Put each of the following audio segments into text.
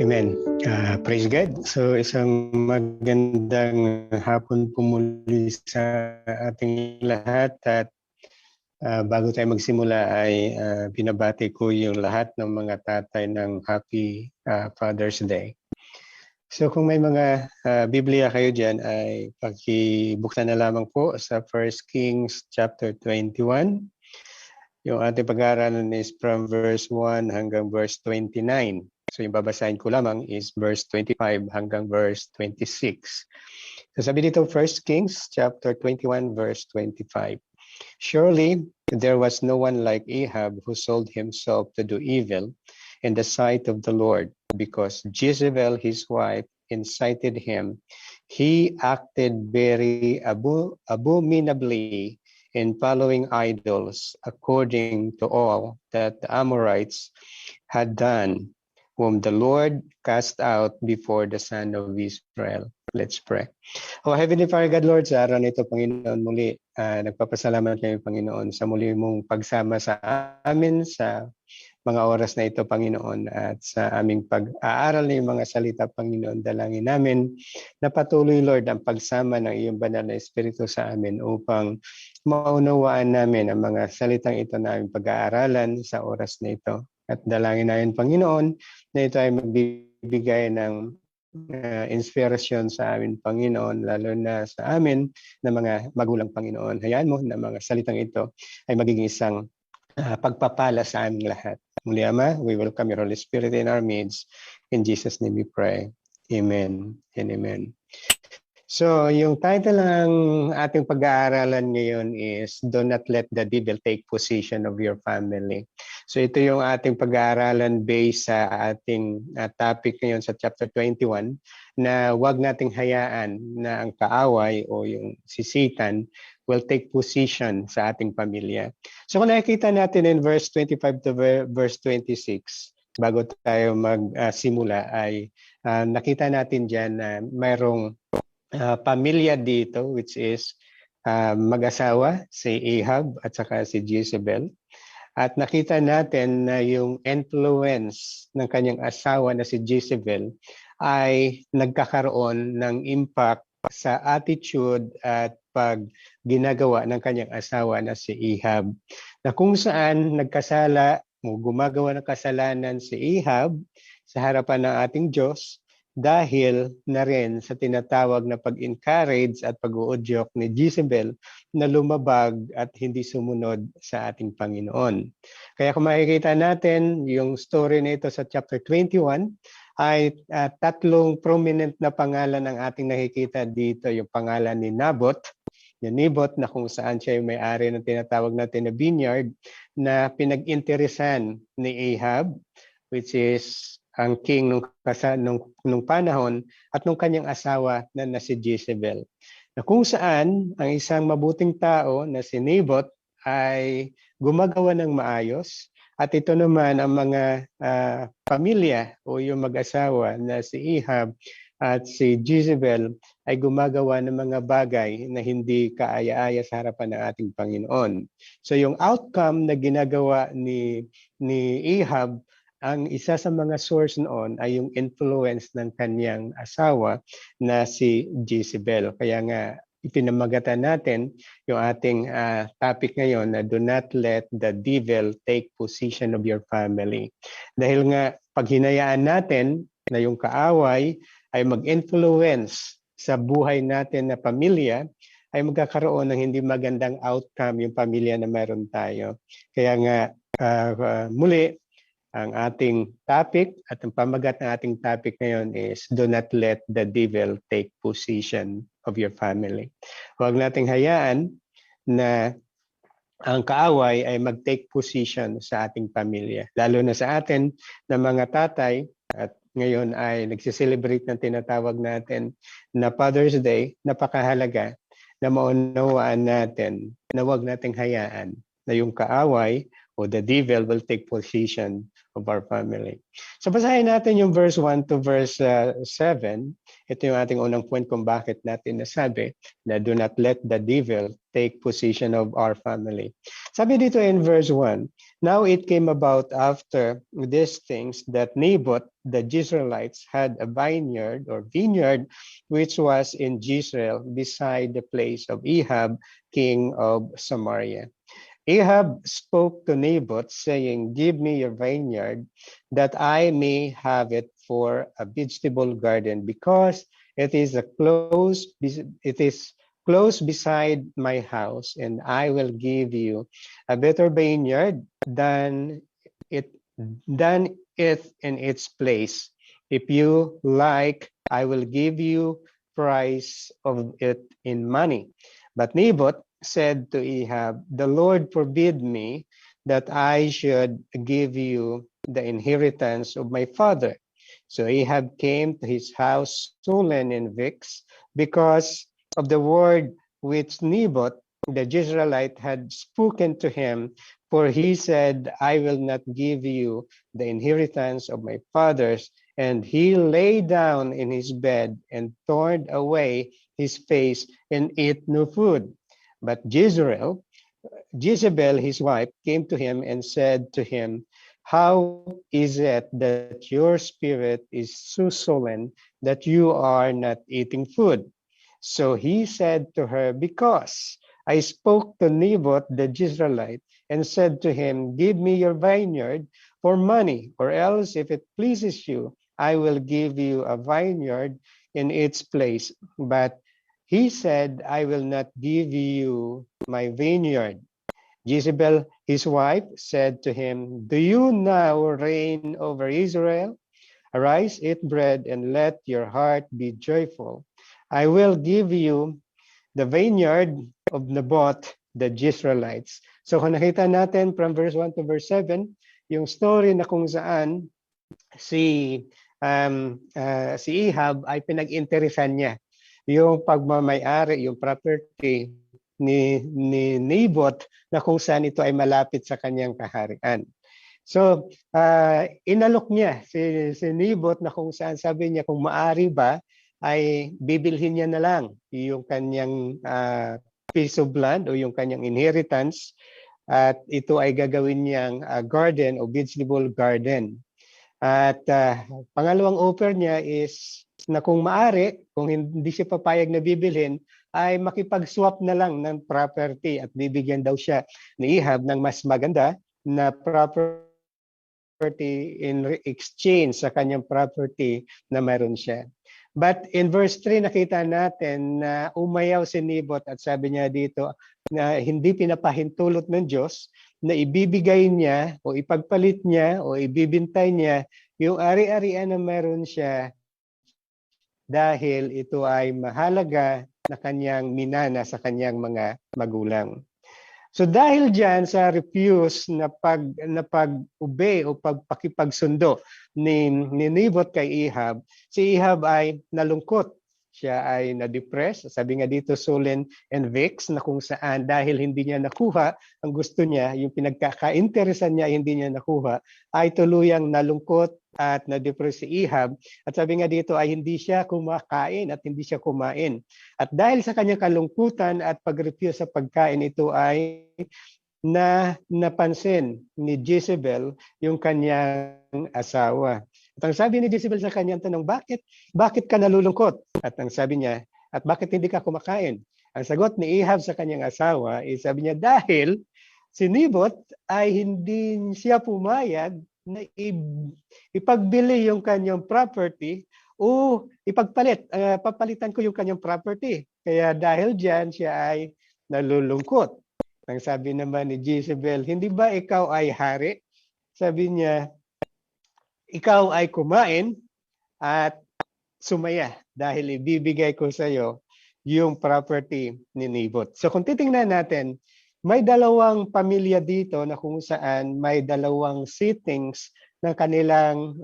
Amen. Praise God. So isang magandang hapon po muli sa ating lahat at bago tayo magsimula ay binabati ko yung lahat ng mga tatay ng Happy Father's Day. So kung may mga Biblia kayo dyan ay pakibuksan na lamang po sa 1 Kings chapter 21. Yung ating pag-aaralan is from verse 1 hanggang verse 29. So yung babasahin ko lamang is verse 25 hanggang verse 26. So sabi dito 1 Kings chapter 21 verse 25. Surely there was no one like Ahab who sold himself to do evil in the sight of the Lord, because Jezebel his wife incited him. He acted very abominably in following idols, according to all that the Amorites had done, whom the Lord cast out before the son of Israel. Let's pray. Oh, Heavenly Father God, Lord, sa araw na ito, Panginoon, muli, nagpapasalamat kayo, Panginoon, sa muli mong pagsama sa amin sa mga oras na ito, Panginoon, at sa aming pag-aaral ng mga salita, Panginoon, dalangin namin na patuloy, Lord, ang pagsama ng iyong banal na Espiritu sa amin upang maunawaan namin ang mga salitang ito na aming pag-aaralan sa oras na ito. At dalangin namin, Panginoon, na ito ay magbibigay ng inspirasyon sa amin, Panginoon, lalo na sa amin na mga magulang, Panginoon. Hayaan mo na mga salitang ito ay magiging isang pagpapala sa aming lahat. Muli, Ama, we welcome your Holy Spirit in our midst. In Jesus' name we pray. Amen and amen. So, yung title ng ating pag-aaralan ngayon is Do Not Let the Devil Take Possession of Your Family. So, ito yung ating pag-aaralan based sa ating topic ngayon sa chapter 21 na huwag nating hayaan na ang kaaway o yung sisitan will take position sa ating pamilya. So, kung nakikita natin in verse 25 to verse 26, bago tayo magsimula ay nakita natin dyan na mayroong pamilya dito, which is mag-asawa, si Ahab at saka si Jezebel. At nakita natin na yung influence ng kanyang asawa na si Jezebel ay nagkakaroon ng impact sa attitude at pag ginagawa ng kanyang asawa na si Ahab. Na kung saan nagkasala o gumagawa ng kasalanan si Ahab sa harapan ng ating Diyos, dahil na rin sa tinatawag na pag-encourage at pag-uudyok ni Jezebel na lumabag at hindi sumunod sa ating Panginoon. Kaya kung makikita natin yung story na ito sa chapter 21, ay tatlong prominent na pangalan ang ating nakikita dito. Yung pangalan ni Naboth, na kung saan siya yung may-ari ng tinatawag natin na vineyard na pinag-interesan ni Ahab, which is ang king nung panahon at nung kanyang asawa na si Jezebel. Na kung saan ang isang mabuting tao na si Naboth ay gumagawa ng maayos at ito naman ang mga pamilya o yung mag-asawa na si Ahab at si Jezebel ay gumagawa ng mga bagay na hindi kaaya-aya sa harapan ng ating Panginoon. So yung outcome na ginagawa ni Ahab, ang isa sa mga source noon ay yung influence ng kanyang asawa na si Jezebel. Kaya nga ipinamagatan natin yung ating topic ngayon na do not let the devil take possession of your family. Dahil nga pag hinayaan natin na yung kaaway ay mag-influence sa buhay natin na pamilya, ay magkakaroon ng hindi magandang outcome yung pamilya na meron tayo. Kaya nga muli, ang ating topic at ang pamagat ng ating topic ngayon is do not let the devil take possession of your family. Huwag nating hayaan na ang kaaway ay mag-take position sa ating pamilya. Lalo na sa atin na mga tatay at ngayon ay nagsiselebrate ng tinatawag natin na Father's Day, napakahalaga na maunawaan natin na huwag nating hayaan na yung kaaway or the devil will take possession of our family. So basahin natin yung verse 1 to verse 7. Ito yung ating unang point kung bakit natin nasabi na do not let the devil take possession of our family. Sabi dito in verse 1, now it came about after these things that Naboth the Jezreelites had a vineyard which was in Jezreel beside the place of Ahab, king of Samaria. Ahab spoke to Naboth, saying, give me your vineyard, that I may have it for a vegetable garden, because it is close beside my house, and I will give you a better vineyard than it in its place. If you like, I will give you price of it in money. But Naboth said to Ahab, the Lord forbid me that I should give you the inheritance of my father. So Ahab came to his house sullen and vexed because of the word which Naboth the Jezreelite had spoken to him, for he said, I will not give you the inheritance of my fathers. And he lay down in his bed and turned away his face and ate no food. But Jezebel, his wife, came to him and said to him, how is it that your spirit is so sullen that you are not eating food? So he said to her, because I spoke to Naboth the Jezreelite and said to him, give me your vineyard for money, or else if it pleases you, I will give you a vineyard in its place. But he said, I will not give you my vineyard. Jezebel, his wife, said to him, do you now reign over Israel? Arise, eat bread, and let your heart be joyful. I will give you the vineyard of Naboth the Jezreelites. So kung nakita natin from verse 1 to verse 7, yung story na kung saan si Ahab ay pinag-interesan niya yung pagmamay-ari, yung property ni Naboth na kung saan ito ay malapit sa kanyang kaharian. So, inalok niya si Naboth na kung saan sabi niya kung maari ba ay bibilhin niya na lang yung kanyang piece of land o yung kanyang inheritance at ito ay gagawin niyang garden o vegetable garden. At pangalawang offer niya is na kung maari, kung hindi siya papayag na bibilhin, ay makipag-swap na lang ng property at bibigyan daw siya ni Ahab ng mas maganda na property in exchange sa kanyang property na mayroon siya. But in verse 3, nakita natin na umayaw si Naboth at sabi niya dito na hindi pinapahintulot ng Diyos na ibibigay niya o ipagpalit niya o ibibintay niya yung ari-arian na meron siya dahil ito ay mahalaga na kanyang minana sa kanyang mga magulang. So dahil dyan sa refuse na pag-obey o pagpakipagsundo ni Naboth kay Ahab, si Ahab ay nalungkot. Siya ay na-depress. Sabi nga dito, sullen and vexed, na kung saan dahil hindi niya nakuha ang gusto niya, yung pinagkaka-interesan niya hindi niya nakuha, ay tuluyang nalungkot at na-depress si Ahab. At sabi nga dito ay hindi siya kumakain at hindi siya kumain. At dahil sa kanyang kalungkutan at pag-refuse sa pagkain, ito ay napansin ni Jezebel yung kanyang asawa. At ang sabi ni Jezebel sa kanyang tanong, bakit ka nalulungkot? At ang sabi niya, at bakit hindi ka kumakain? Ang sagot ni Ahab sa kanyang asawa, sabi niya, dahil si Naboth ay hindi siya pumayag na ipagbili yung kanyang property o papalitan ko yung kanyang property. Kaya dahil dyan, siya ay nalulungkot. Ang sabi naman ni Jezebel, hindi ba ikaw ay hari? Sabi niya, ikaw ay kumain at sumaya dahil ibibigay ko sa iyo yung property ni Naboth. So kung titingnan natin, may dalawang pamilya dito na kung saan may dalawang settings ng kanilang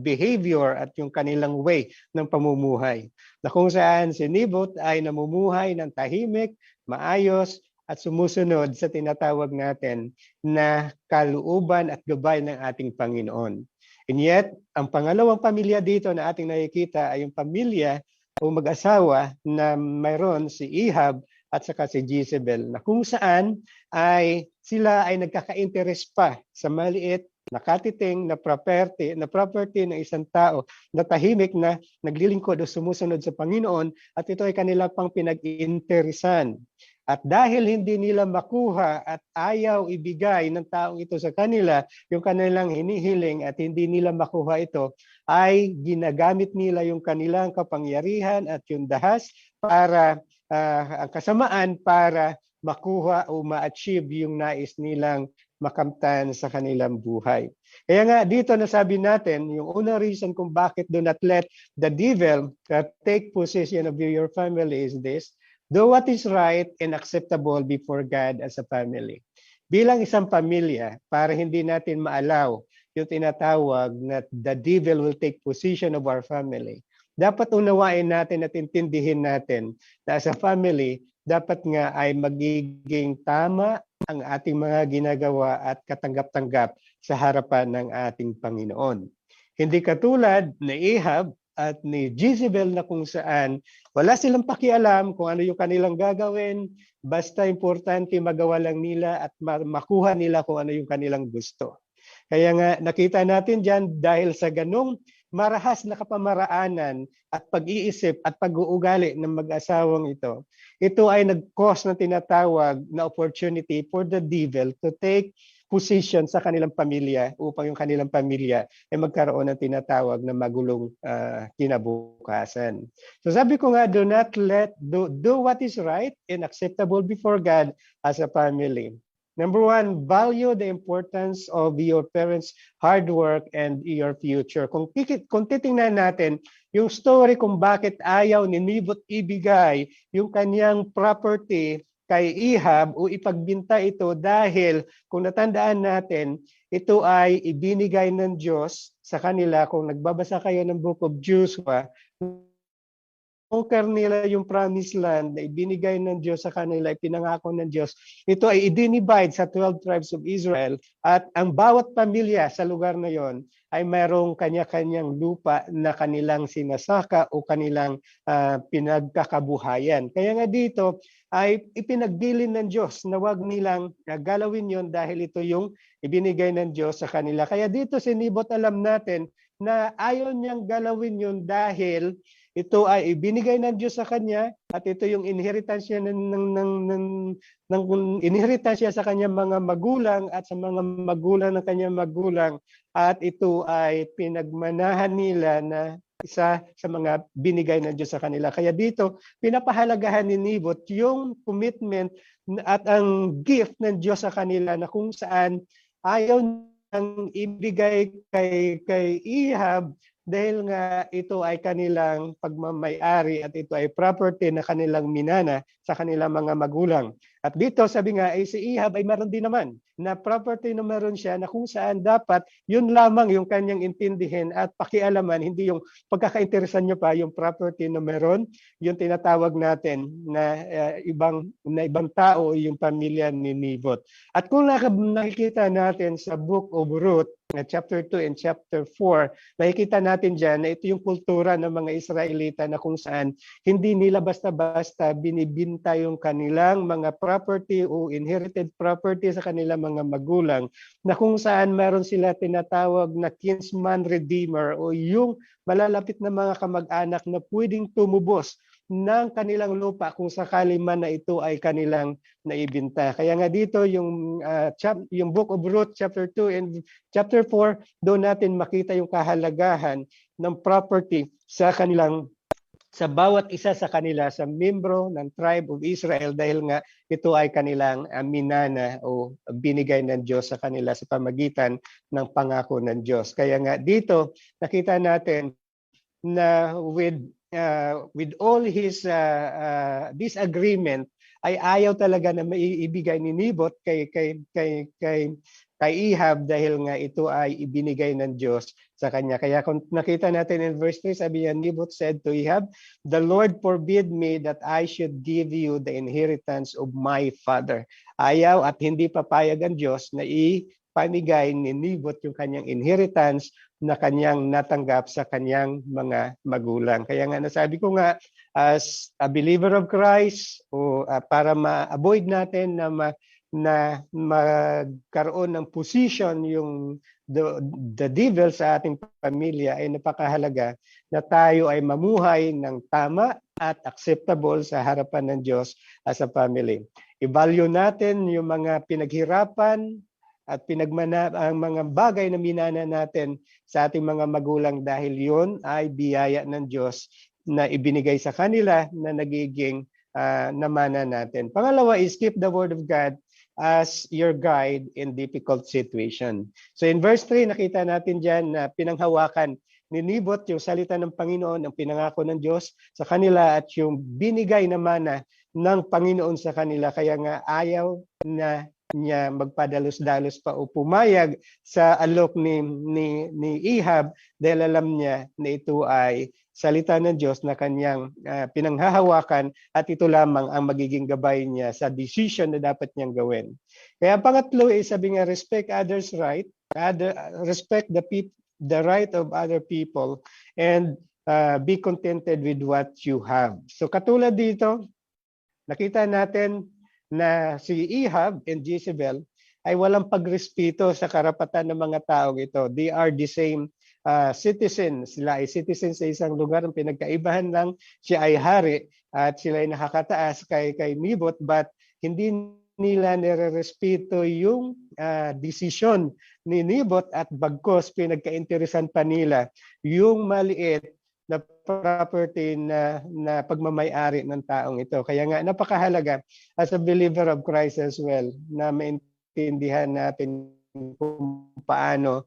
behavior at yung kanilang way ng pamumuhay. Na kung saan si Naboth ay namumuhay ng tahimik, maayos, at sumusunod sa tinatawag natin na kalooban at gabay ng ating Panginoon. And yet, ang pangalawang pamilya dito na ating nakikita ay yung pamilya o mag-asawa na mayroon si Ahab at saka si Jezebel, na kung saan ay sila ay nagkaka-interest pa sa maliit nakatiting na property ng isang tao na tahimik na naglilingkod o sumusunod sa Panginoon, at ito ay kanila pang pinag-interesan. At dahil hindi nila makuha at ayaw ibigay ng taong ito sa kanila yung kanilang hinihiling at hindi nila makuha ito, ay ginagamit nila yung kanilang kapangyarihan at yung dahas para ang kasamaan para makuha o ma-achieve yung nais nilang makamtan sa kanilang buhay. Kaya nga dito nasabi natin, yung unang reason kung bakit do not let the devil take possession of your family is this: do what is right and acceptable before God as a family. Bilang isang pamilya, para hindi natin maalaw yung tinatawag na the devil will take possession of our family, dapat unawain natin at intindihin natin na as a family, dapat nga ay magiging tama ang ating mga ginagawa at katanggap-tanggap sa harapan ng ating Panginoon. Hindi katulad ni Ahab at ni Jezebel na kung saan wala silang pakialam kung ano yung kanilang gagawin, basta importante magawa lang nila at makuha nila kung ano yung kanilang gusto. Kaya nga nakita natin dyan, dahil sa ganong marahas na kapamaraanan at pag-iisip at pag-uugali ng mag-asawang ito, ito ay nag-cause na tinatawag na opportunity for the devil to take position sa kanilang pamilya upang yung kanilang pamilya ay magkaroon ng tinatawag na magulong kinabukasan. So sabi ko nga, do what is right and acceptable before God as a family. Number one, value the importance of your parents' hard work and your future. Kung titingnan natin yung story kung bakit ayaw ni Nabot ibigay yung kanyang property kay Ahab o ipagbinta ito, dahil kung natandaan natin, ito ay ibinigay ng Diyos sa kanila. Kung nagbabasa kayo ng Book of Joshua, conquer nila yung promised land na ibinigay ng Diyos sa kanila, ipinangako ng Diyos. Ito ay i-divide sa 12 tribes of Israel, at ang bawat pamilya sa lugar na yon ay mayroong kanya-kanyang lupa na kanilang sinasaka o kanilang pinagkakabuhayan. Kaya nga dito ay ipinagbilin ng Diyos na wag nilang galawin yon dahil ito yung ibinigay ng Diyos sa kanila. Kaya dito si Nabot, alam natin na ayaw niyang galawin yon dahil ito ay ibinigay ng Diyos sa kanya, at ito yung inheritance niya inheritance niya sa kanyang mga magulang at sa mga magulang ng kanyang magulang, at ito ay pinagmanahan nila na isa sa mga binigay ng Diyos sa kanila. Kaya dito, pinapahalagahan ni Nabot yung commitment at ang gift ng Diyos sa kanila, na kung saan ayaw niyang ibigay kay Ahab dahil nga ito ay kanilang pagmamay-ari at ito ay property na kanilang minana sa kanilang mga magulang. At dito sabi nga ay si Ahab ay meron din naman na property na meron siya, na kung saan dapat yun lamang yung kanyang intindihin at pakialaman, hindi yung pagkakainteresan nyo pa yung property na meron, yung tinatawag natin na ibang tao, yung pamilya ni Nabot. At kung nakikita natin sa Book of Ruth, chapter 2 and chapter 4, nakikita natin dyan na ito yung kultura ng mga Israelita, na kung saan hindi nila basta-basta binibinta yung kanilang mga property o inherited property sa kanilang mga magulang, na kung saan meron sila tinatawag na kinsman redeemer o yung malalapit na mga kamag-anak na pwedeng tumubos ng kanilang lupa kung sakali man na ito ay kanilang naibinta. Kaya nga dito yung Book of Ruth chapter 2 and chapter 4, doon natin makita yung kahalagahan ng property sa bawat isa sa kanila, sa membro ng tribe of Israel, dahil nga ito ay kanilang minana o binigay ng Diyos sa kanila sa pamagitan ng pangako ng Diyos. Kaya nga dito nakita natin na with all his disagreement, ay ayaw talaga na maibigay ni Nabot kay kay Ahab dahil nga ito ay ibinigay ng Diyos sa kanya. Kaya kung nakita natin in verse 3, sabi niya, Naboth said to Ahab, "The Lord forbid me that I should give you the inheritance of my father." Ayaw at hindi papayag ang Diyos na ipamigay ni Naboth yung kanyang inheritance na kanyang natanggap sa kanyang mga magulang. Kaya nga nasabi ko nga, as a believer of Christ, o para ma-avoid natin na magkaroon ng position yung the devil sa ating pamilya, ay napakahalaga na tayo ay mamuhay ng tama at acceptable sa harapan ng Diyos as a family. I-value natin yung mga pinaghirapan at ang mga bagay na minana natin sa ating mga magulang dahil yun ay biyaya ng Diyos na ibinigay sa kanila na nagiging namana natin. Pangalawa is keep the Word of God as your guide in difficult situation. So in verse 3, nakita natin dyan na pinanghawakan ni Naboth yung salita ng Panginoon, ang pinangako ng Diyos sa kanila at yung binigay na mana ng Panginoon sa kanila. Kaya nga ayaw na niya magpadalos-dalos pa o pumayag sa alok ni Ahab dahil alam niya na ito ay salita ng Diyos na kanyang pinanghahawakan at ito lamang ang magiging gabay niya sa decision na dapat niyang gawin. Kaya pangatlo ay sabi nga, respect others' right, respect the right of other people, and be contented with what you have. So katulad dito, nakita natin na si Ahab and Jezebel ay walang pagrespeto sa karapatan ng mga taong ito. They are the same citizens. Sila ay citizens sa isang lugar. Ang pinagkaibahan lang, siya ay hari at sila ay nakakataas kay Naboth, but hindi nila nire-respeto yung desisyon ni Naboth at bagkos pinagkainteresan pa nila yung maliit na property na pagmamay-ari ng taong ito. Kaya nga napakahalaga as a believer of Christ as well na maintindihan natin kung paano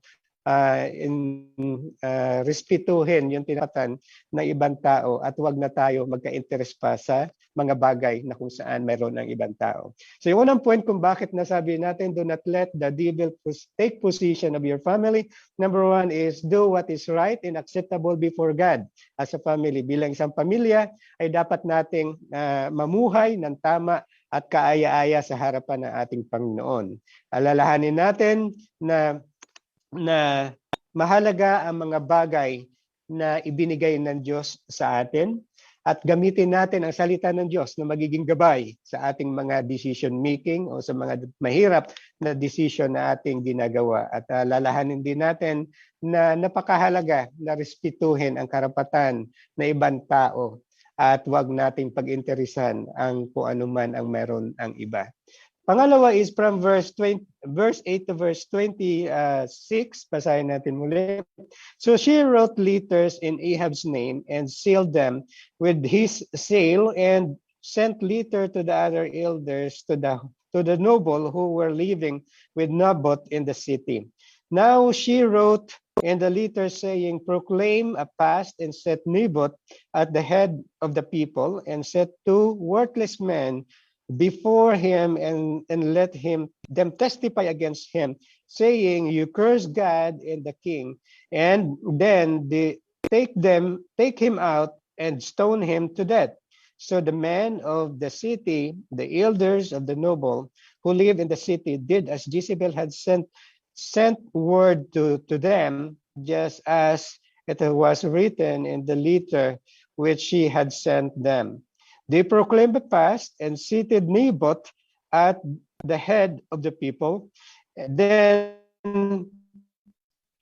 respetuhin yung tinatatan ng ibang tao at huwag na tayo magka-interest pa sa mga bagay na kung saan mayroon ang ibang tao. So yung unang point kung bakit nasabi natin, do not let the devil take possession of your family. Number one is do what is right and acceptable before God as a family. Bilang isang pamilya ay dapat nating mamuhay ng tama at kaaya-aya sa harapan ng ating Panginoon. Alalahanin natin na mahalaga ang mga bagay na ibinigay ng Diyos sa atin at gamitin natin ang salita ng Diyos na magiging gabay sa ating mga decision making o sa mga mahirap na decision na ating ginagawa. At lalahanin din natin na napakahalaga na respetuhin ang karapatan ng ibang tao at huwag nating pag-interesan ang kung ano man ang meron ang iba. Pangalawa is from verse 8 to verse 26. Basahin natin muli. So she wrote letters in Ahab's name and sealed them with his seal and sent letter to the other elders to the noble who were living with Naboth in the city. Now she wrote in the letter saying, proclaim a fast and set Naboth at the head of the people and set two worthless men before him and let them testify against him, saying, you curse God and the king, and then take him out and stone him to death. So the men of the city, the elders of the noble who live in the city, did as Jezebel had sent word to them, just as it was written in the letter which she had sent them. They proclaimed a fast and seated Naboth at the head of the people. Then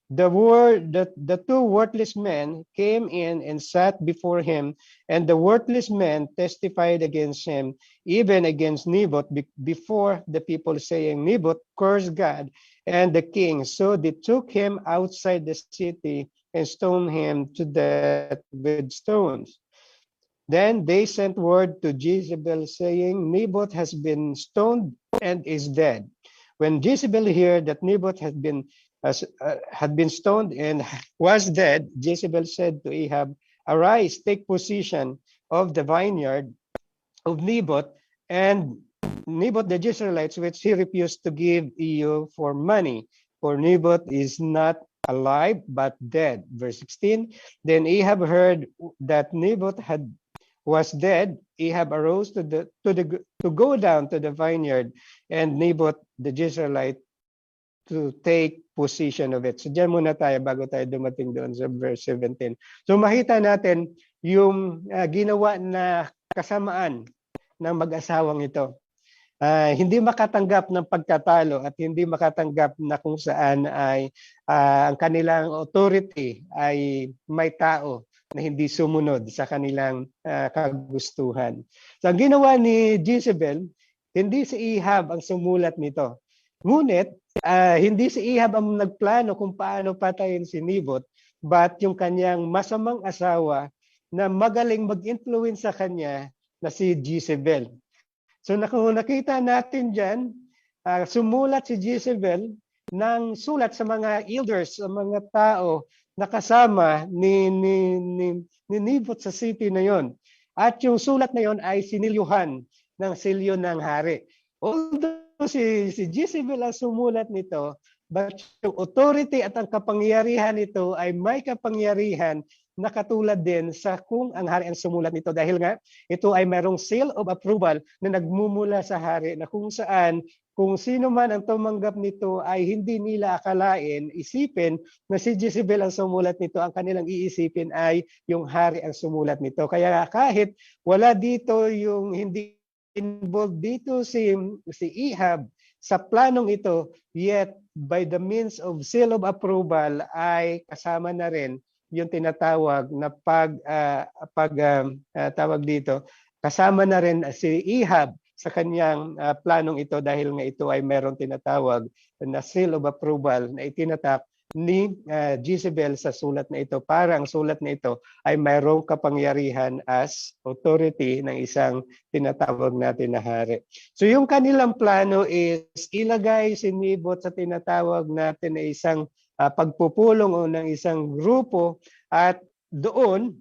the two worthless men came in and sat before him, and the worthless men testified against him, even against Naboth, before the people, saying, Naboth cursed God and the king. So they took him outside the city and stoned him to death with stones. Then they sent word to Jezebel, saying, Naboth has been stoned and is dead. When Jezebel heard that Naboth had been stoned and was dead, Jezebel said to Ahab, arise, take possession of the vineyard of Naboth and Naboth the Jezreelites, which he refused to give Ehud for money. For Naboth is not alive, but dead. Verse 16, then Ahab heard that Naboth was dead. Ahab arose to go down to the vineyard, and Naboth the Jezreelite to take possession of it. So diyan muna tayo bago tayo dumating doon sa verse 17. So makita natin yung ginawa na kasamaan ng mag-asawang ito. Hindi makatanggap ng pagkatalo at hindi makatanggap na kung saan ay ang kanilang authority ay may tao na hindi sumunod sa kanilang kagustuhan. So ang ginawa ni Jezebel, hindi si Ahab ang sumulat nito. Ngunit hindi si Ahab ang nagplano kung paano patayin si Naboth, but yung kanyang masamang asawa na magaling mag-influence sa kanya na si Jezebel. So nakita natin dyan, sumulat si Jezebel ng sulat sa mga elders, sa mga tao na kasama ni Naboth sa city na yon. At yung sulat na yon ay sinilyuhan ng silyo ng hari. Although si Jezebel ang sumulat nito, but yung authority at ang kapangyarihan nito ay may kapangyarihan na katulad din sa kung ang hari ang sumulat nito, dahil nga ito ay mayroong seal of approval na nagmumula sa hari na kung saan kung sino man ang tumanggap nito ay hindi nila akalain, isipin na si Jezebel ang sumulat nito, ang kanilang iisipin ay yung hari ang sumulat nito. Kaya kahit wala dito yung hindi involved dito si Ahab sa planong ito, yet by the means of seal of approval ay kasama na rin yung tinatawag na tawag dito, kasama na rin si Ahab sa kanyang planong ito dahil nga ito ay meron tinatawag na seal of approval na itinatak ni Jezebel sa sulat na ito, para ang sulat na ito ay mayroong kapangyarihan as authority ng isang tinatawag natin na hari. So yung kanilang plano is ilagay si Naboth sa tinatawag natin na isang pagpupulong o ng isang grupo, at doon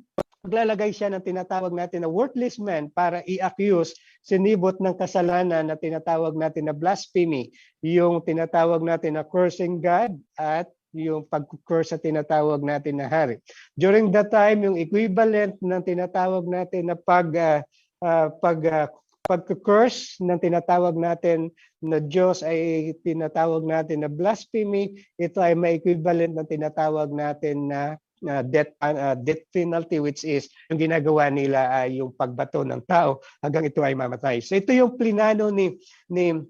maglalagay siya ng tinatawag natin na worthless man para i-accuse si Naboth ng kasalanan na tinatawag natin na blasphemy, yung tinatawag natin na cursing God at yung pag-curse sa tinatawag natin na hari. During that time, yung equivalent ng tinatawag natin na pag-curse ng tinatawag natin na Diyos ay tinatawag natin na blasphemy, ito ay may equivalent ng tinatawag natin na death penalty, which is yung ginagawa nila ay yung pagbato ng tao hanggang ito ay mamatay. So ito yung plinano ni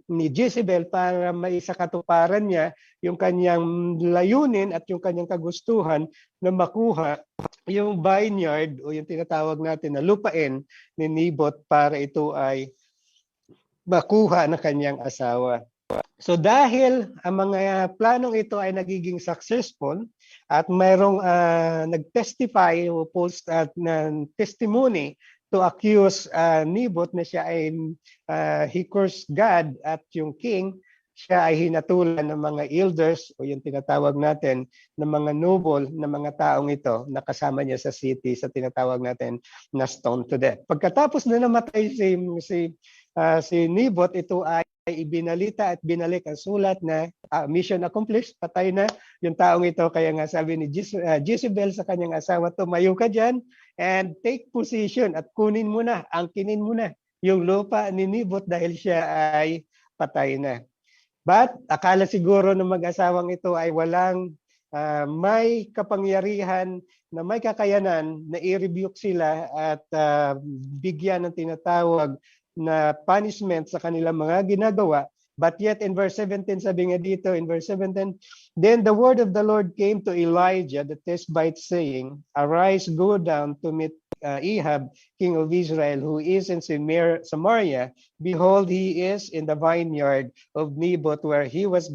Jezebel para maisakatuparan niya yung kanyang layunin at yung kanyang kagustuhan na makuha yung vineyard o yung tinatawag natin na lupain ni Naboth para ito ay makuha ng kanyang asawa. So dahil ang mga planong ito ay nagiging successful at mayroong nag-testify o post at testimony to accuse Naboth na siya ay he cursed God at yung king, siya ay hinatulan ng mga elders o yung tinatawag natin ng mga noble na mga taong ito na kasama niya sa city sa tinatawag natin na stone to death. Pagkatapos na namatay si Naboth, ito ay ibinalita at binalik ang sulat na mission accomplished, patay na yung taong ito. Kaya nga sabi ni Jezebel sa kanyang asawa, tumayo ka dyan and take position at kunin mo na, angkinin mo na yung lupa ni Naboth dahil siya ay patay na. But akala siguro ng mag-asawang ito ay walang may kapangyarihan na may kakayanan na i-rebuke sila at bigyan ng tinatawag na punishment sa kanilang mga ginagawa. But yet in verse 17, sabi nga dito in verse 17, then the word of the Lord came to Elijah the Tishbite saying, arise, go down to meet Ahab, king of Israel, who is in Samaria. Behold, he is in the vineyard of Naboth, where he was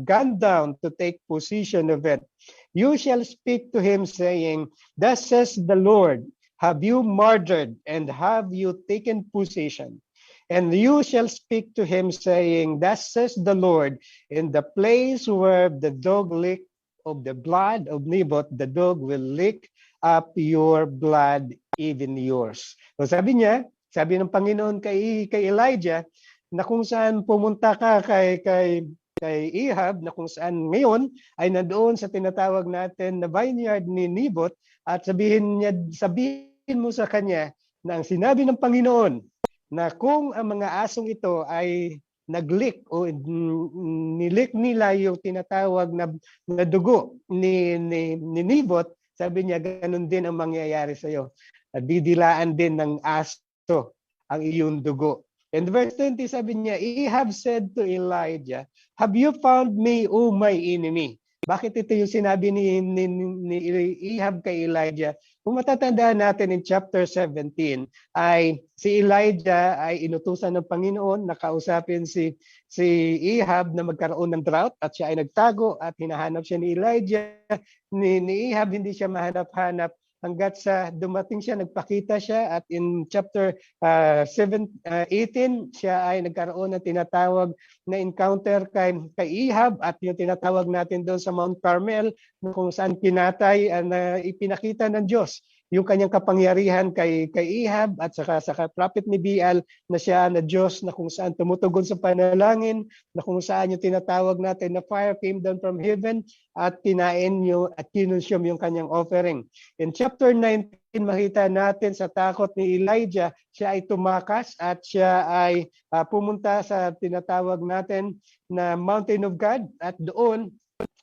gone down to take possession of it. You shall speak to him, saying, thus says the Lord, have you murdered, and have you taken possession? And you shall speak to him, saying, thus says the Lord, in the place where the dog licked of the blood of Naboth, the dog will lick up your blood, even yours. So sabi ng Panginoon kay Elijah, na kung saan pumunta ka kay Ahab, na kung saan ngayon ay nandoon sa tinatawag natin na vineyard ni Nabot, at sabihin mo sa kanya na ang sinabi ng Panginoon na kung ang mga asong ito ay nag-lick o nilik nila yung tinatawag na dugo ni Nabot, sabi niya ganun din ang mangyayari sa iyo. Didilaan din ng aso ang iyong dugo. And verse 20 sabi niya, Ahab said to Elijah, "Have you found me, O my enemy?" Bakit ito yung sinabi ni Ahab kay Elijah? Kung matatandaan natin in chapter 17, ay si Elijah ay inutusan ng Panginoon na kausapin si Ahab na magkaroon ng drought, at siya ay nagtago at hinahanap siya ni Elijah. Ni Ahab hindi siya mahanap-hanap hanggat sa dumating siya, nagpakita siya, at in chapter 18, siya ay nagkaroon ng tinatawag na encounter kay Ahab, at yung tinatawag natin doon sa Mount Carmel kung saan pinatay na ipinakita ng Diyos yung kanyang kapangyarihan kay Ahab at saka sa prophet ni Baal na siya na Diyos na kung saan tumutugon sa panalangin, na kung saan yung tinatawag natin na fire came down from heaven at kinain yung at kinonsume yung kanyang offering. In chapter 19, makita natin sa takot ni Elijah, siya ay tumakas at siya ay pumunta sa tinatawag natin na Mountain of God, at doon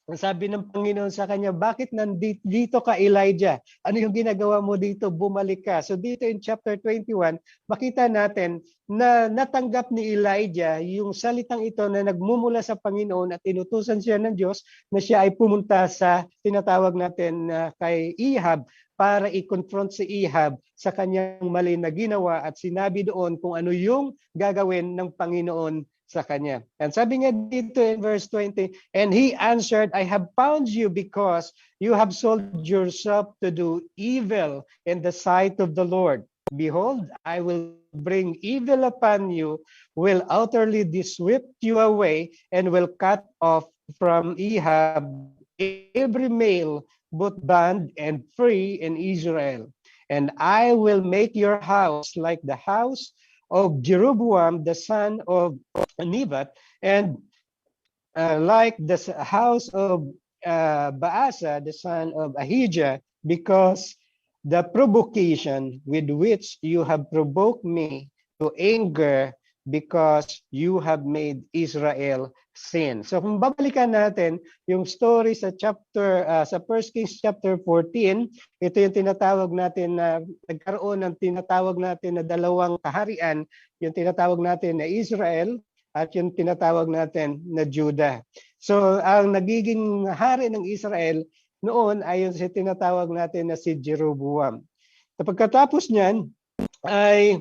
sabi ng Panginoon sa kanya, bakit nandito ka, Elijah? Ano yung ginagawa mo dito? Bumalik ka. So dito in chapter 21, makita natin na natanggap ni Elijah yung salitang ito na nagmumula sa Panginoon at inutusan siya ng Diyos na siya ay pumunta sa tinatawag natin kay Ahab para i-confront si Ahab sa kanyang mali na ginawa, at sinabi doon kung ano yung gagawin ng Panginoon sa kanya. And sabi nga dito in verse 20, "And he answered, I have found you because you have sold yourself to do evil in the sight of the Lord. Behold, I will bring evil upon you, will utterly sweep you away, and will cut off from Ahab every male, both bond and free in Israel. And I will make your house like the house of Jeroboam, the son of Nebat, and like the house of Baasa, the son of Ahijah, because the provocation with which you have provoked me to anger, because you have made Israel sin." So kung babalikan natin yung story sa sa 1 Kings chapter 14, ito yung tinatawag natin na nagkaroon ng tinatawag natin na dalawang kaharian, yung tinatawag natin na Israel at yung tinatawag natin na Judah. So ang nagiging hari ng Israel noon ay yung tinatawag natin na si Jeroboam. Pagkatapos niyan ay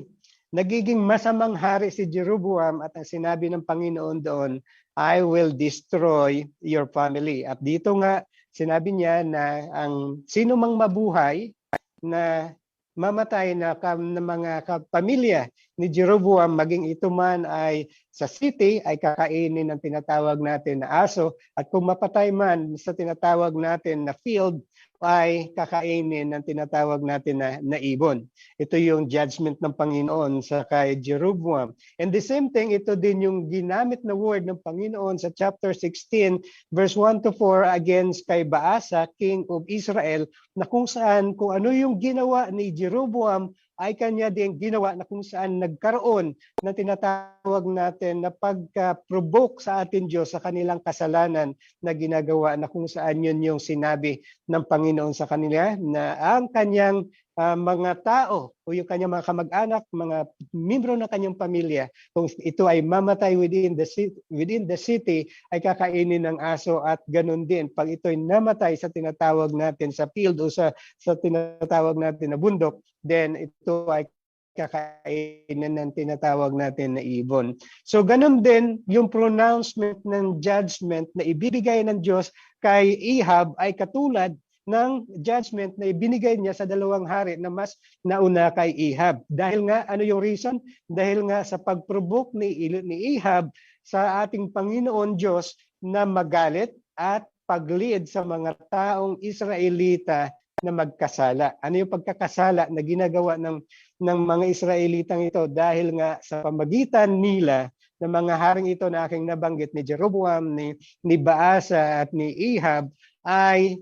nagiging masamang hari si Jeroboam, at ang sinabi ng Panginoon doon, I will destroy your family. At dito nga sinabi niya na ang sino mang mabuhay na mamatay na mga kapamilya ni Jeroboam, maging ito man ay sa city, ay kakainin ng tinatawag natin na aso, at kung mapatay man sa tinatawag natin na field, ay kakainin ng tinatawag natin na ibon. Ito yung judgment ng Panginoon sa kay Jeroboam. And the same thing, ito din yung ginamit na word ng Panginoon sa chapter 16, verse 1 to 4 against kay Baasa, king of Israel, na kung saan, kung ano yung ginawa ni Jeroboam, ay kanya din ginawa, na kung saan nagkaroon ng tinatawag natin na pagka-provoke sa atin Diyos sa kanilang kasalanan na ginagawa, na kung saan yun yung sinabi ng Panginoon sa kanila na ang kanyang mga tao o yung kanyang mga kamag-anak, mga membro ng kanyang pamilya, kung ito ay mamatay within the city, ay kakainin ng aso, at ganun din pag ito ay namatay sa tinatawag natin sa field o sa tinatawag natin na bundok, then ito ay kakainin ng tinatawag natin na ibon. So ganun din yung pronouncement ng judgment na ibibigay ng Diyos kay Ahab ay katulad ng judgment na ibinigay niya sa dalawang hari na mas nauna kay Ahab. Dahil nga, ano yung reason? Dahil nga sa pag-provoke ni Ahab sa ating Panginoon Diyos na magalit at pag-lead sa mga taong Israelita na magkasala. Ano yung pagkakasala na ginagawa ng mga Israelitang ito? Dahil nga sa pamagitan nila ng mga haring ito na aking nabanggit ni Jeroboam, ni Baasa at ni Ahab ay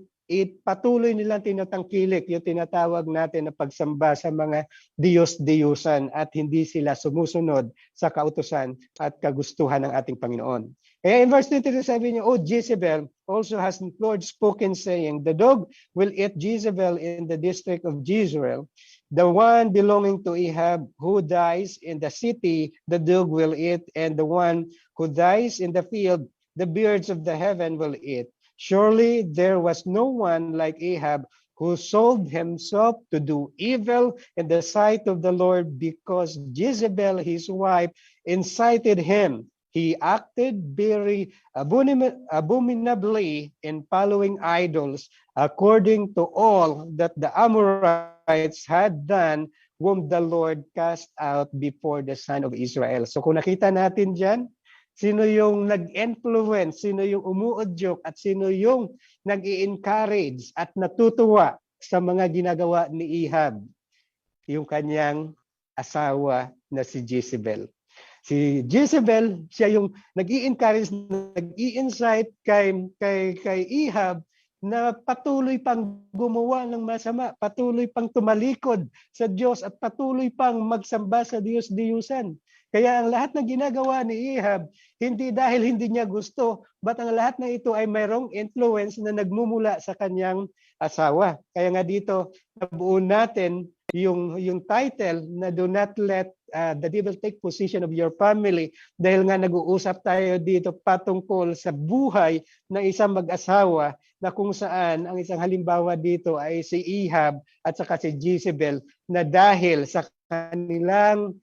patuloy nilang tinatangkilik yung tinatawag natin na pagsamba sa mga Diyos-Diyusan at hindi sila sumusunod sa kautusan at kagustuhan ng ating Panginoon. Kaya in verse 23 sabi niya, "O Jezebel, also has the Lord spoken, saying, the dog will eat Jezebel in the district of Jezreel. The one belonging to Ahab who dies in the city, the dog will eat, and the one who dies in the field, the birds of the heaven will eat. Surely there was no one like Ahab who sold himself to do evil in the sight of the Lord, because Jezebel, his wife, incited him. He acted very abominably in following idols, according to all that the Amorites had done, whom the Lord cast out before the son of Israel." So kung nakita natin dyan, sino yung nag-influence, sino yung umuudyok, at sino yung nag-i-encourage at natutuwa sa mga ginagawa ni Ahab? Yung kanyang asawa na si Jezebel. Si Jezebel, siya yung nag-i-encourage, nag-i-incite kay Ahab na patuloy pang gumawa ng masama, patuloy pang tumalikod sa Diyos at patuloy pang magsamba sa Diyos-Diyusan. Kaya ang lahat ng ginagawa ni Ahab, hindi dahil hindi niya gusto, but ang lahat ng ito ay mayroong influence na nagmumula sa kanyang asawa. Kaya nga dito, nabuo natin yung title na "Do not let the devil take possession of your family", dahil nga nag-uusap tayo dito patungkol sa buhay ng isang mag-asawa na kung saan ang isang halimbawa dito ay si Ahab at saka si Jezebel, na dahil sa kanilang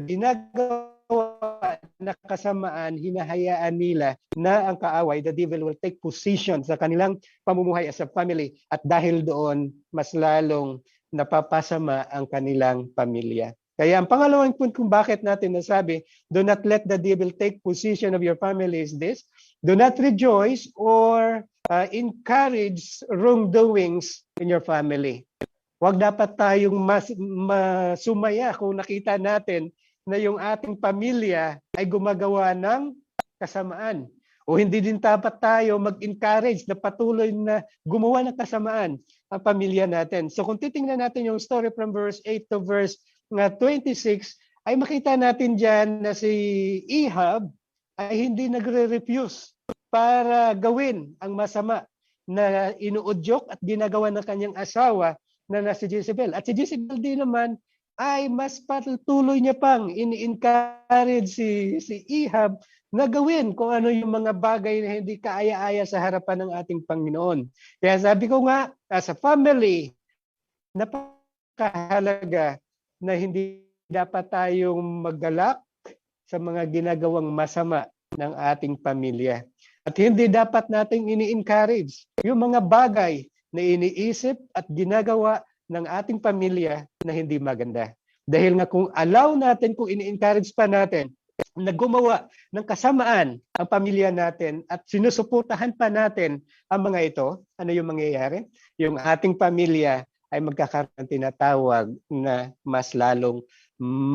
ginagawa na kasamaan, hinahayaan nila na ang kaaway, the devil, will take possession sa kanilang pamumuhay as a family, at dahil doon mas lalong napapasama ang kanilang pamilya. Kaya ang pangalawang point kung bakit natin nasabi, do not let the devil take possession of your family is this: do not rejoice or encourage wrongdoings in your family. Huwag dapat tayong masumaya kung nakita natin na yung ating pamilya ay gumagawa ng kasamaan. O hindi din dapat tayo mag-encourage na patuloy na gumawa ng kasamaan ang pamilya natin. So kung titingnan natin yung story from verse 8 to verse 26, ay makita natin dyan na si Ahab ay hindi nagre-refuse para gawin ang masama na inuudyok at ginagawa ng kanyang asawa na si Jezebel. At si Jezebel din naman ay mas patuloy niya pang ini-encourage si Ahab na gawin kung ano yung mga bagay na hindi kaaya-aya sa harapan ng ating Panginoon. Kaya sabi ko nga, as a family, napakahalaga na hindi dapat tayong maggalak sa mga ginagawang masama ng ating pamilya. At hindi dapat nating ini-encourage yung mga bagay na iniisip at ginagawa ng ating pamilya na hindi maganda. Dahil nga kung allow natin, kung ini-encourage pa natin na gumawa ng kasamaan ang pamilya natin at sinusuportahan pa natin ang mga ito, ano yung mangyayari? Yung ating pamilya ay magkakaroon ng tinatawag na mas lalong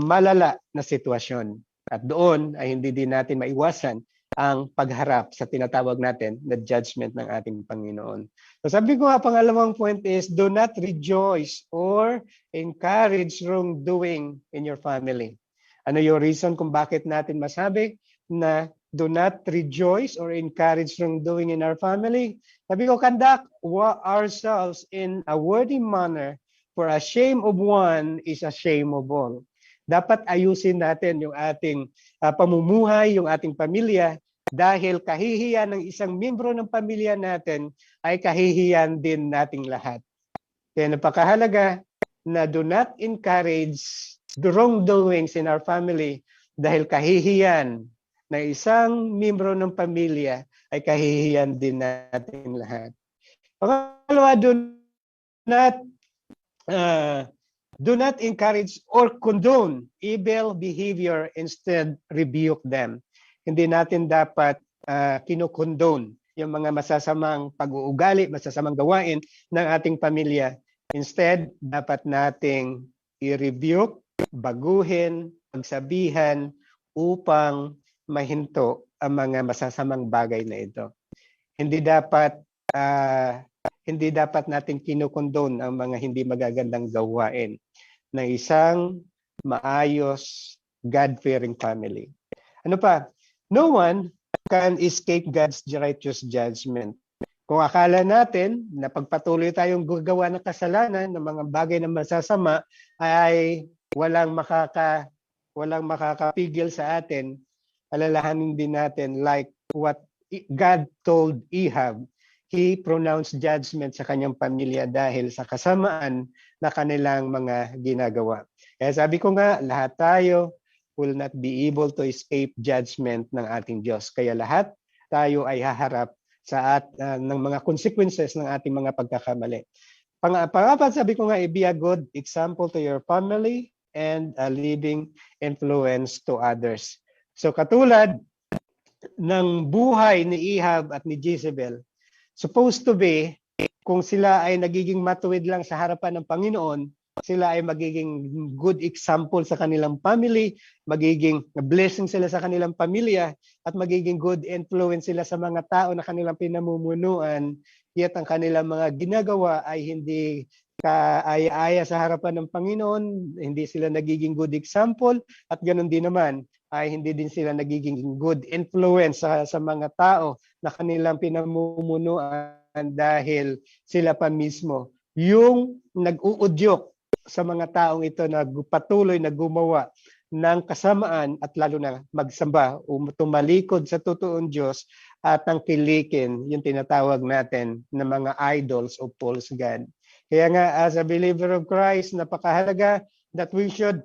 malala na sitwasyon. At doon ay hindi din natin maiwasan ang pagharap sa tinatawag natin na judgment ng ating Panginoon. So sabi ko nga, pangalawang point is, do not rejoice or encourage wrongdoing in your family. Ano yung reason kung bakit natin masabi na do not rejoice or encourage wrongdoing in our family? Sabi ko, conduct ourselves in a worthy manner, for a shame of one is a shame of all. Dapat ayusin natin yung ating pamumuhay, yung ating pamilya, dahil kahihiyan ng isang miyembro ng pamilya natin ay kahihiyan din nating lahat. Kaya napakahalaga na do not encourage the wrongdoings in our family, dahil kahihiyan na isang miyembro ng pamilya ay kahihiyan din natin lahat. Pangalawa, do not encourage or condone evil behavior, instead rebuke them. Hindi natin dapat kinukondone yung mga masasamang pag-uugali, masasamang gawain ng ating pamilya. Instead, dapat nating i-rebuke, baguhin, pagsabihan upang mahinto ang mga masasamang bagay na ito. Hindi dapat hindi dapat natin kinukondon ang mga hindi magagandang gawain ng isang maayos, God-fearing family. Ano pa? No one can escape God's righteous judgment. Kung akala natin na pagpatuloy tayong gagawa ng kasalanan, ng mga bagay na masasama, ay walang makakapigil sa atin, alalahanin din natin like what God told Ahab. He pronounced judgment sa kanyang pamilya dahil sa kasamaan na kanilang mga ginagawa. Kaya sabi ko nga, lahat tayo will not be able to escape judgment ng ating Diyos. Kaya lahat tayo ay haharap ng mga consequences ng ating mga pagkakamali. Pangapat, sabi ko nga, be a good example to your family and a living influence to others. So katulad ng buhay ni Ahab at ni Jezebel, supposed to be, kung sila ay nagiging matuwid lang sa harapan ng Panginoon, sila ay magiging good example sa kanilang family, magiging blessing sila sa kanilang pamilya, at magiging good influence sila sa mga tao na kanilang pinamumunuan, yet ang kanilang mga ginagawa ay hindi kaaya-aya sa harapan ng Panginoon, hindi sila nagiging good example, at ganoon din naman, ay hindi din sila nagiging good influence sa mga tao na kanilang pinamumunuan dahil sila pa mismo yung nag-uudyok sa mga taong ito na patuloy na gumawa ng kasamaan at lalo na magsamba o tumalikod sa totoong Diyos at tangkilikin yung tinatawag natin na mga idols o false god. Kaya nga as a believer of Christ, napakahalaga that we should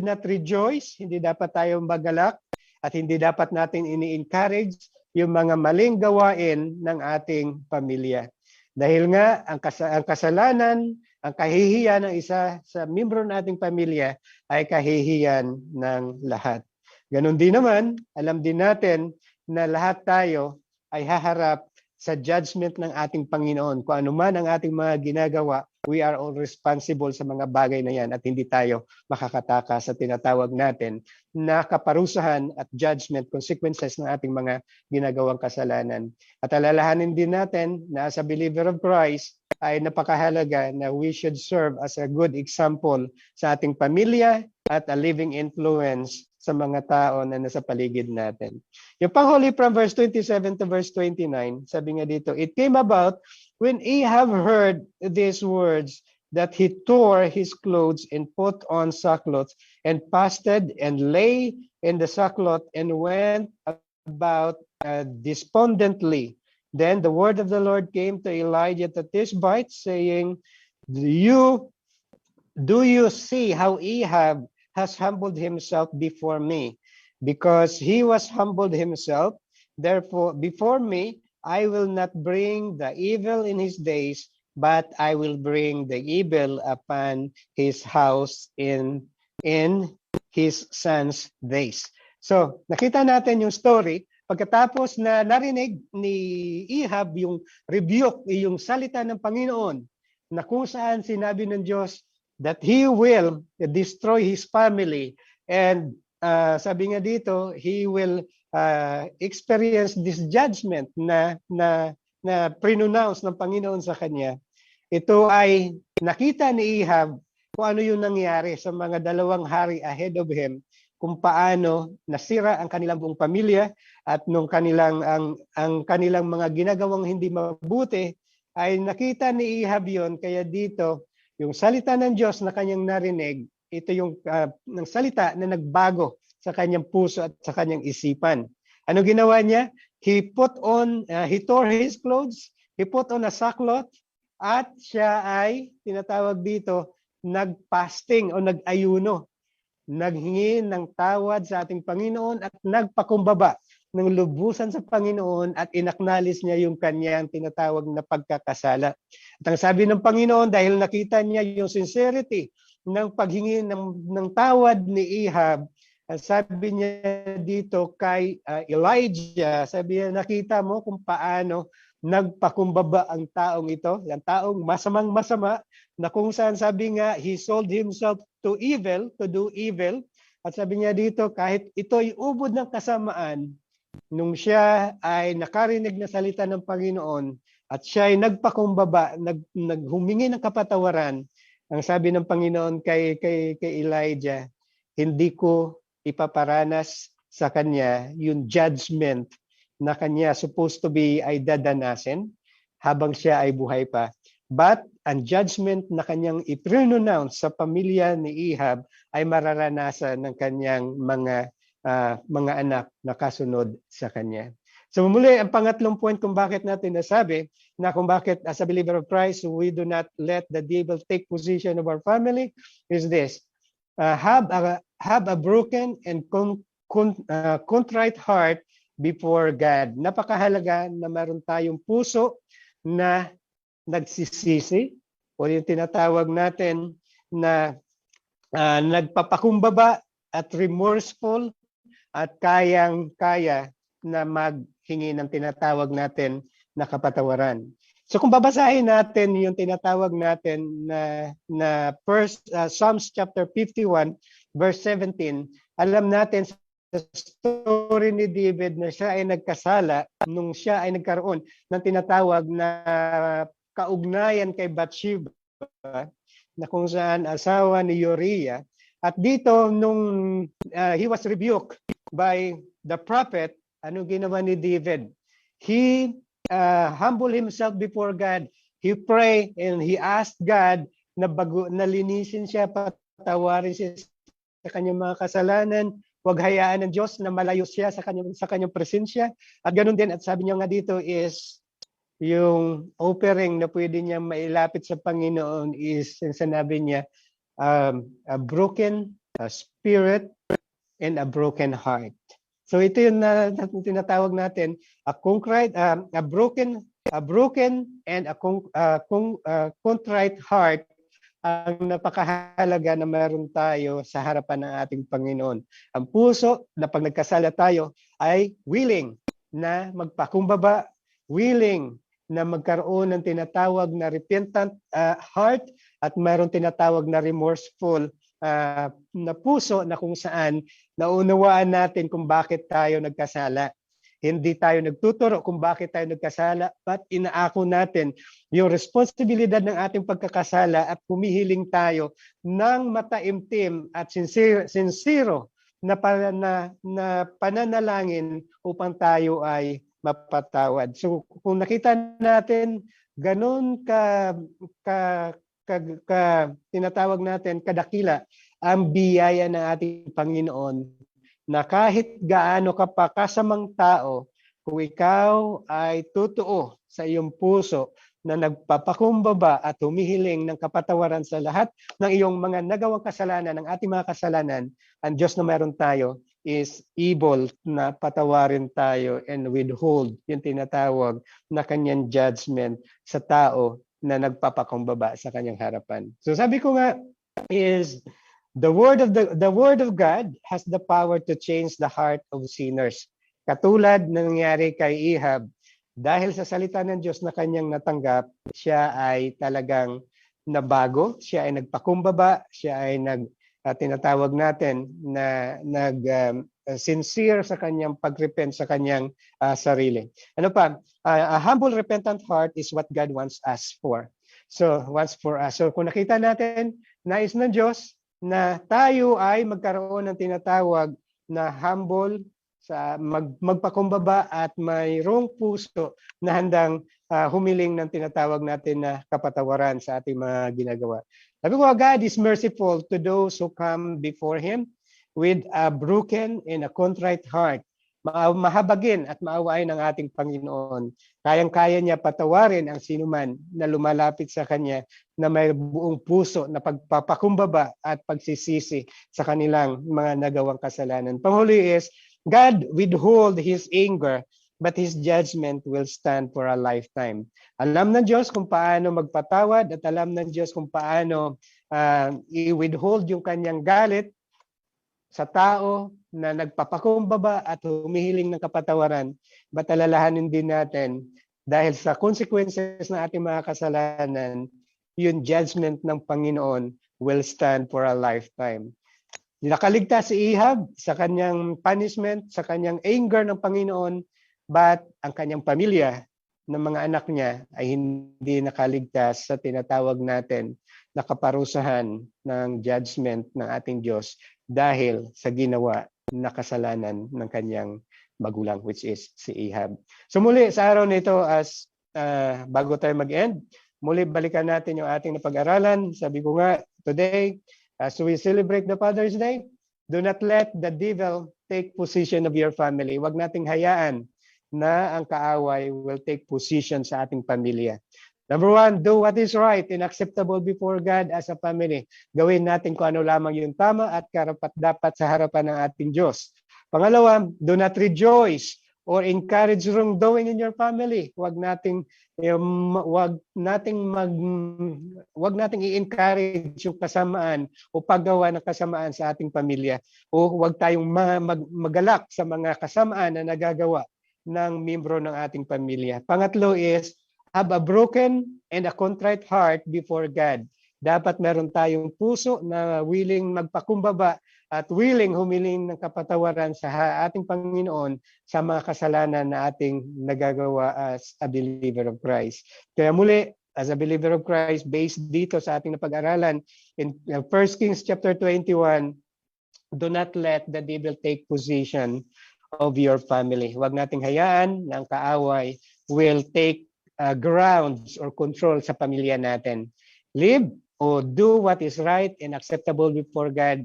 not rejoice, hindi dapat tayo magalak at hindi dapat natin ini-encourage yung mga maling gawain ng ating pamilya. Dahil nga ang kasalanan, ang kahihiyan ng isa sa miyembro ng ating pamilya ay kahihiyan ng lahat. Ganon din naman, alam din natin na lahat tayo ay haharap sa judgment ng ating Panginoon. Kung ano man ang ating mga ginagawa, we are all responsible sa mga bagay na yan at hindi tayo makakatakas sa tinatawag natin na kaparusahan at judgment consequences ng ating mga ginagawang kasalanan. At alalahanin din natin na as a believer of Christ ay napakahalaga na we should serve as a good example sa ating pamilya at a living influence sa mga tao na nasa paligid natin. Yung panghuli from verse 27 to verse 29, sabi nga dito, it came about when Ahab heard these words that he tore his clothes and put on sackcloth and fasted and lay in the sackcloth and went about despondently. Then the word of the Lord came to Elijah the Tishbite, saying, Do you see how Ahab has humbled himself before me? Because he was humbled himself, therefore before me, I will not bring the evil in his days, but I will bring the evil upon his house in his son's days. So, nakita natin yung story. Pagkatapos na narinig ni Ahab yung rebuke, yung salita ng Panginoon, na kung saan sinabi ng Diyos that He will destroy his family, and sabi nga dito, he will experience this judgment na pre-announce ng Panginoon sa kanya. Ito ay nakita ni Ahab kung ano yung nangyari sa mga dalawang hari ahead of him, kung paano nasira ang kanilang buong pamilya at nung ang kanilang mga ginagawang hindi mabuti ay nakita ni Ahab yon. Kaya dito yung salita ng Diyos na kanyang narinig, ito yung ng salita na nagbago sa kanyang puso at sa kanyang isipan. Ano ginawa niya? He tore his clothes, he put on a sackcloth, at siya ay tinatawag dito nagpasting o nag-ayuno. Naghingi ng tawad sa ating Panginoon at nagpakumbaba ng lubusan sa Panginoon at inacknowledge niya yung kanyang tinatawag na pagkakasala. At ang sabi ng Panginoon, dahil nakita niya yung sincerity ng paghingi ng tawad ni Ahab, sabi niya dito kay Elijah, sabi niya, nakita mo kung paano nagpakumbaba ang taong ito, ang taong masamang-masama, na kung saan sabi nga, he sold himself to evil, to do evil, At sabi niya dito, kahit ito'y ubod ng kasamaan, nung siya ay nakarinig na salita ng Panginoon at siya ay nagpakumbaba, naghumingi ng kapatawaran, ang sabi ng Panginoon kay Elijah, hindi ko ipaparanas sa kanya yung judgment na kanya supposed to be ay dadanasin habang siya ay buhay pa. But ang judgment na kanyang i-pronounce sa pamilya ni Ahab ay mararanasan ng kanyang mga anak na kasunod sa kanya. So muli, ang pangatlong point kung bakit natin nasabi na kung bakit as a believer of Christ, we do not let the devil take possession of our family is this. Have a broken and contrite heart before God. Napakahalaga na meron tayong puso na nagsisisi o yung tinatawag natin na nagpapakumbaba at remorseful at kayang-kaya na maghingi ng tinatawag natin na kapatawaran. So kung babasahin natin yung tinatawag natin na Psalms chapter 51 verse 17, alam natin sa story ni David na siya ay nagkasala nung siya ay nagkaroon ng tinatawag na kaugnayan kay Bathsheba na kung saan asawa ni Uriah. At dito nung he was rebuked by the prophet, ano ginawa ni David? He humbled himself before God. He prayed and he asked God na linisin siya, patawarin siya sa kanyang mga kasalanan. Huwag hayaan ng Diyos na malayo siya sa kanyang presensya. At ganoon din, at sabi niya nga dito is yung offering na pwede niya mailapit sa Panginoon is, sinabi niya, a broken spirit and a broken heart. So ito yung tinatawag natin, a broken and a contrite heart ang napakahalaga na meron tayo sa harapan ng ating Panginoon. Ang puso na pag nagkasala tayo ay willing na magpakumbaba, willing na magkaroon ng tinatawag na repentant heart at mayroon tinatawag na remorseful na puso na kung saan naunawaan natin kung bakit tayo nagkasala. Hindi tayo nagtuturo kung bakit tayo nagkasala, but inaako natin yung responsibilidad ng ating pagkakasala at humihiling tayo ng mataimtim at sincero na pananalangin upang tayo ay mapatawad. So kung nakita natin ganun ka tinatawag natin kadakila ang biyaya ng ating Panginoon, na kahit gaano ka pa kasamang tao, kung ikaw ay totoo sa iyong puso na nagpapakumbaba at humihiling ng kapatawaran sa lahat ng iyong mga nagawang kasalanan, ng ating mga kasalanan, ang Diyos na meron tayo is able na patawarin tayo and withhold yung tinatawag na kanyang judgment sa tao na nagpapakumbaba sa kanyang harapan. So sabi ko nga is the word of God has the power to change the heart of sinners. Katulad na nangyari kay Ahab, dahil sa salita ng Diyos na kanyang natanggap, siya ay talagang nabago, siya ay nagpakumbaba, siya ay tinatawag natin na sincere sa kanyang pagrepent sa kanyang sarili. Ano pa? A humble repentant heart is what God wants us for. So kung nakita natin, nais ng Diyos na tayo ay magkaroon ng tinatawag na humble, sa magpakumbaba at mayroong puso na handang humiling ng tinatawag natin na kapatawaran sa ating mga ginagawa. Sabi ko, God is merciful to those who come before Him with a broken and a contrite heart. Mahabagin at maawain ng ating Panginoon. Kayang-kaya niya patawarin ang sinuman na lumalapit sa Kanya na may buong puso na pagpapakumbaba at pagsisisi sa kanilang mga nagawang kasalanan. Panghuli is, God withhold His anger, but His judgment will stand for a lifetime. Alam ng Diyos kung paano magpatawad at alam ng Diyos kung paano i-withhold yung Kanyang galit sa tao na nagpapakumbaba at humihiling ng kapatawaran. But alalahanin din natin, dahil sa consequences ng ating mga kasalanan, yung judgment ng Panginoon will stand for a lifetime. Nakaligtas si Ahab sa kanyang punishment, sa kanyang anger ng Panginoon, but ang kanyang pamilya ng mga anak niya ay hindi nakaligtas sa tinatawag natin na kaparusahan ng judgment ng ating Diyos dahil sa ginawa na kasalanan ng kanyang magulang, which is si Ahab. So muli sa araw na ito, as bago tayo mag-end, muli balikan natin yung ating napag-aralan. Sabi ko nga, today, as we celebrate the Father's Day, do not let the devil take possession of your family. Huwag nating hayaan na ang kaaway will take possession sa ating pamilya. Number one, do what is right and acceptable before God as a family. Gawin natin kung ano lamang yung tama at karapat-dapat sa harapan ng ating Diyos. Pangalawa, do not rejoice or encourage wrongdoing in your family. Huwag nating i-encourage yung kasamaan o paggawa ng kasamaan sa ating pamilya. O huwag tayong magalak sa mga kasamaan na nagagawa ng miyembro ng ating pamilya. Pangatlo is, have a broken and a contrite heart before God. Dapat meron tayong puso na willing magpakumbaba at willing humiling ng kapatawaran sa ating Panginoon sa mga kasalanan na ating nagagawa as a believer of Christ. Kaya muli, as a believer of Christ, based dito sa ating napag-aralan, in 1 Kings chapter 21, do not let the devil take possession of your family. Huwag nating hayaan na ang kaaway will take grounds or control sa pamilya natin. Live or do what is right and acceptable before God.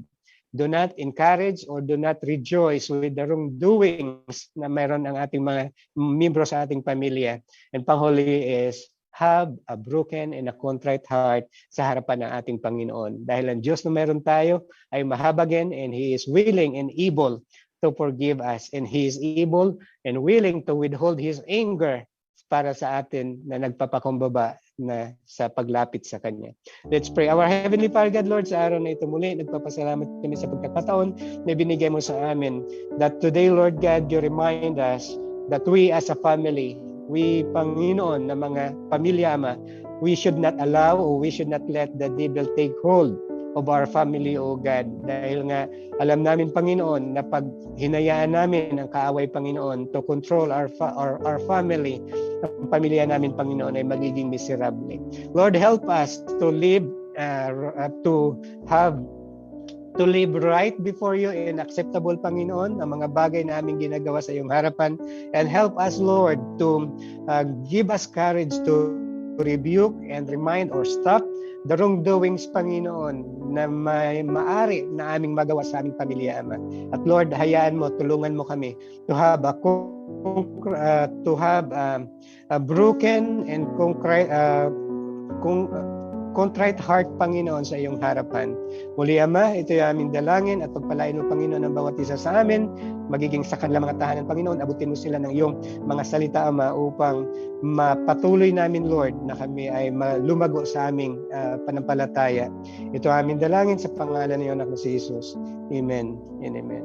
Do not encourage or do not rejoice with the wrongdoings na mayroon ang ating mga miyembro sa ating pamilya. And panghuli is, have a broken and a contrite heart sa harapan ng ating Panginoon. Dahil ang Diyos na mayroon tayo ay mahabagin and He is willing and able to forgive us. And He is able and willing to withhold His anger para sa atin na nagpapakumbaba na sa paglapit sa Kanya. Let's pray. Our Heavenly Father God, Lord, sa araw na ito muli, nagpapasalamat kami sa pagkakataon na binigay mo sa amin. That today, Lord God, you remind us that we as a family, we, Panginoon, na mga pamilya, Ama, we should not allow or we should not let the devil take hold of our family, O God. Dahil nga, alam namin, Panginoon, na pag hinayaan namin ang kaaway, Panginoon, to control our family, ang pamilya namin, Panginoon, ay magiging miserable. Lord, help us to live, to live right before you and acceptable, Panginoon, ang mga bagay na aming ginagawa sa iyong harapan. And help us, Lord, to give us courage to rebuke and remind or stop the wrongdoings, Panginoon, na may maari na aming magawa sa aming pamilya, Ama. At Lord, hayaan mo, tulungan mo kami to have a broken and contrite heart, Panginoon, sa iyong harapan. Muli, Ama, ito yung aming dalangin at pagpalain mo, Panginoon, ang bawat isa sa amin, magiging sa kanilang mga tahanan, Panginoon, abutin mo sila ng iyong mga salita, Ama, upang mapatuloy namin, Lord, na kami ay lumago sa aming panampalataya. Ito aming dalangin sa pangalan ng iyong anak na si Jesus. Amen and amen.